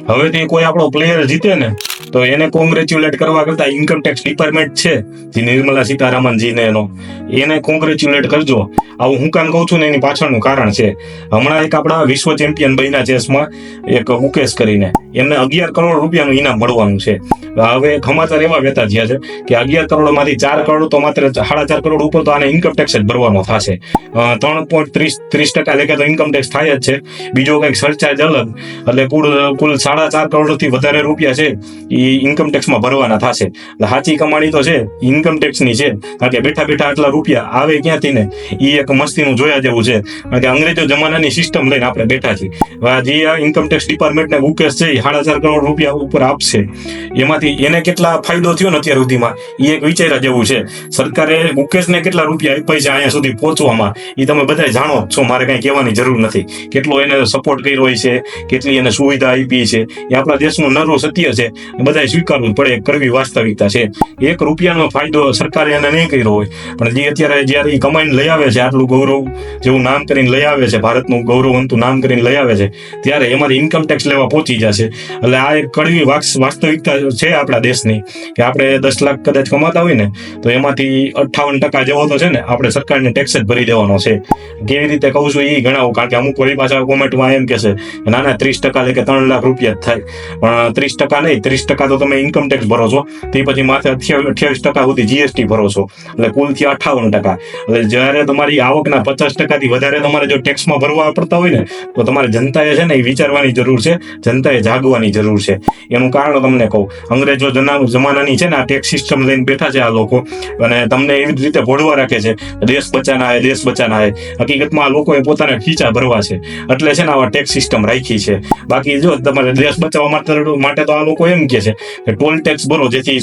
હવે તે કોઈ આપણો પ્લેયર જીતે ને તો એને કોંગ્રેચ્યુલેટ કરવા કરતા ઇન્કમટેક્સ ડિપાર્ટમેન્ટ છે જે નિર્મલા સીતારામનજીને એને કોંગ્રેચ્યુલેટ કરજો. આવું હું કામ કહું છું ને એની પાછળનું કારણ છે. હમણાં એક આપણા વિશ્વ ચેમ્પિયન બન્યા ચેસમાં એક મુકેશ કરીને, એમને 11 કરોડ રૂપિયાનું ઇનામ મળવાનું છે. હવે સમાચાર એવા વહેતા થયા છે કે 11 કરોડમાંથી 4 કરોડ તો માત્ર 4.5 કરોડ ઉપર તો આને ઇન્કમ ટેક્સ જ ભરવાનો થશે. 3.30% લેખે તો ઇન્કમ ટેક્સ થાય જ છે. બીજો કંઈક સરચાર્જ અલગ, એટલે કુલ 4.5 કરોડથી વધારે રૂપિયા છે એ ઇન્કમ ટેક્સમાં ભરવાના થશે. એટલે સાચી કમાણી તો છે ઇન્કમ ટેક્સની છે, કારણ કે બેઠા બેઠા આટલા રૂપિયા આવે ક્યાંથી ને એ એક મસ્તીનું જોયા જેવું છે. કારણ કે અંગ્રેજો જમાનાની સિસ્ટમ લઈને આપણે બેઠા છીએ. જે આ ઇન્કમ ટેક્સ ડિપાર્ટમેન્ટને મુકેશ છે એ 4.5 કરોડ રૂપિયા ઉપર આપશે, એમાંથી એને કેટલા ફાયદો થયો ને અત્યાર સુધીમાં એ એક વિચાર્યા જેવું છે. સરકારે મુકેશને કેટલા રૂપિયા આપ્યા છે અહીંયા સુધી પહોંચવામાં એ તમે બધા જાણો છો, મારે કઈ કહેવાની જરૂર નથી. કેટલો એને સપોર્ટ કર્યો હોય છે, કેટલી એને સુવિધા આપી છે, એ આપણા દેશનું નરું સત્ય છે, બધાએ સ્વીકારવું પડે, કરવી વાસ્તવિકતા છે. 1 રૂપિયાનો ફાયદો સરકારે એને નહીં કર્યો હોય, પણ જે અત્યારે જ્યારે એ કમાઈને લઈ આવે છે, આટલું ગૌરવ જેવું નામ કરીને લઈ આવે છે, ભારતનું ગૌરવવંતું નામ કરીને લઈ આવે છે, ત્યારે એમાંથી ઇન્કમ ટેક્સ લેવા પહોંચી જશે. એટલે આ એક કડવી વાસ્તવિકતા છે આપણા દેશની, કે આપણે 10 લાખ કદાચ કમાતા હોય ને તો એમાંથી 58% જેવો તો છે ને આપણે સરકારને ટેક્સ જ ભરી દેવાનો છે. કેવી રીતે કહું છું એ ગણાવું, કારણ કે અમુક વળી પાછા કોમેન્ટમાં એમ કહેશે ના ના 30% લેખે 3 લાખ રૂપિયા જ થાય, પણ 30% નહીં, 30% તો તમે ઇન્કમ ટેક્સ ભરો છો, તે પછી માથે 28% સુધી જીએસટી ભરો છો, એટલે કુલ થયા 58%. એટલે જ્યારે તમારી આવકના 50%થી વધારે તમારે જો ટેક્સમાં ભરવા પડતા હોય ને તો તમારે જનતાએ છે ને એ વિચારવાની જરૂર છે, જનતાએ જાગવાની જરૂર છે. એનું કારણ તમને કહું, અંગ્રેજો જમાનાની છે ને આ ટેક્સ સિસ્ટમ લઈને બેઠા છે આ લોકો, અને તમને એવી જ રીતે ભોળવા રાખે છે, દેશ બચાના હે, દેશ બચાના હે. હકીકતમાં આ લોકોએ પોતાના ખીચા ભરવા છે, એટલે છે ને આવા ટેક્સ સિસ્ટમ રાખી છે. બાકી જો તમારે દેશ બચાવવા માટે તો આ લોકો એમ કહે છે કે ટોલ ટેક્સ ભરો, જેથી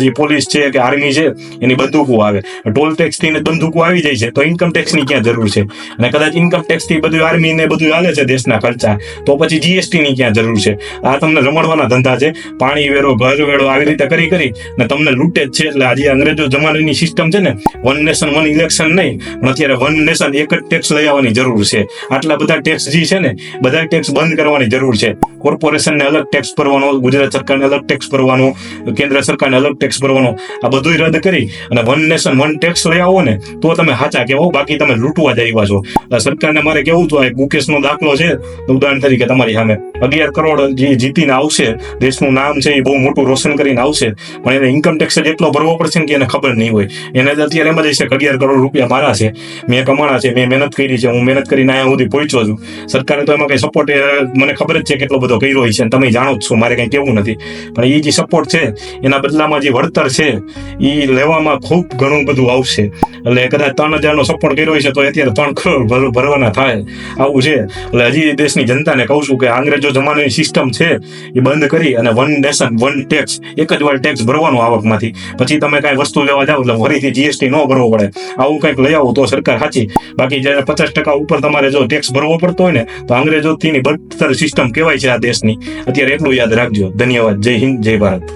જે પોલીસ છે કે આર્મી છે એની બંદૂકો આવે. ટોલ ટેક્સ થી બંદૂકો આવી જાય છે તો ઇન્કમ ટેક્સ ની ક્યાં જરૂર છે? અને કદાચ ઇન્કમ ટેક્સ થી બધું આર્મી ને બધું હાલે છે દેશના ખર્ચા, તો પછી જીએસટી ની ક્યાં જરૂર છે? આ તમને રમડવાના ધંધા છે, પાણી વેરો, ઘર વેરો આવી રીતે કરી ને તમને લૂંટે જ છે. એટલે આજે અંગ્રેજો જમાનાની સિસ્ટમ છે ને, 1 નેશન 1 ઇલેક્શન નહીં, પણ અત્યારે 1 નેશન એક જ ટેક્સ લઈ આવવાની જરૂર છે. આટલા બધા ટેક્સ જે છે ને બધા ટેક્સ બંધ કરવાની જરૂર છે. કોર્પોરેશનને અલગ ટેક્સ ભરવાનો, ગુજરાત સરકારને અલગ ટેક્સ ભરવાનો, કેન્દ્ર સરકારને અલગ ટેક્સ ભરવાનો, આ બધું રદ કરી અને 1 નેશન 1 ટેક્સ લઈ આવો ને તો તમે સાચા કહેવો, બાકી તમે લૂંટવા જ આવ્યા છો. સરકારને મારે કેવું તો મુકેશનો દાખલો છે, ઉદાહરણ તરીકે તમારી સામે 11 કરોડ જે જીતીને આવશે, દેશનું નામ છે એ બહુ મોટું રોશન કરીને આવશે, પણ એને ઇન્કમ ટેક્સ જ એટલો ભરવો પડશે ને કે એને ખબર નહીં હોય. એને અત્યારે એમ જ છે કે 11 કરોડ રૂપિયા મારા છે, મેં કમાણા છે, મેં મહેનત કરી છે, હું મહેનત કરીને અહીંયા સુધી પહોંચ્યો છું. સરકારે તો એમાં કઈ સપોર્ટ મને ખબર જ છે કેટલો બધો કર્યો હોય છે, તમે જાણો જ છો, મારે કઈ કેવું નથી. પણ એ જે સપોર્ટ છે એના બદલામાં જે વળતર છે એ લેવામાં ખૂબ ઘણું બધું આવશે. એટલે કદાચ 3000નો સપોર્ટ કર્યો હોય છે તો અત્યારે 3 કરોડ ભરવાના થાય, આવું છે. એટલે હજી દેશની જનતાને કહું છું કે અંગ્રેજો જમાનાની સિસ્ટમ છે એ બંધ કરી અને 1 નેશન 1 ટેક્સ, એક જ વાર ટેક્સ ભરવાનો આવકમાંથી, પછી તમે કાંઈ વસ્તુ લેવા જાઓ એટલે ફરીથી જીએસટી ન ભરવો પડે. આવું કંઈક લઈ આવો તો સરકાર સાચી. બાકી જ્યારે 50% ઉપર તમારે જો ટેક્સ ભરવો પડતો હોય ને તો અંગ્રેજોથી બદતર સિસ્ટમ કહેવાય છે આ દેશની. અત્યારે એટલું યાદ રાખજો. ધન્યવાદ. જય હિન્દ, જય ભારત.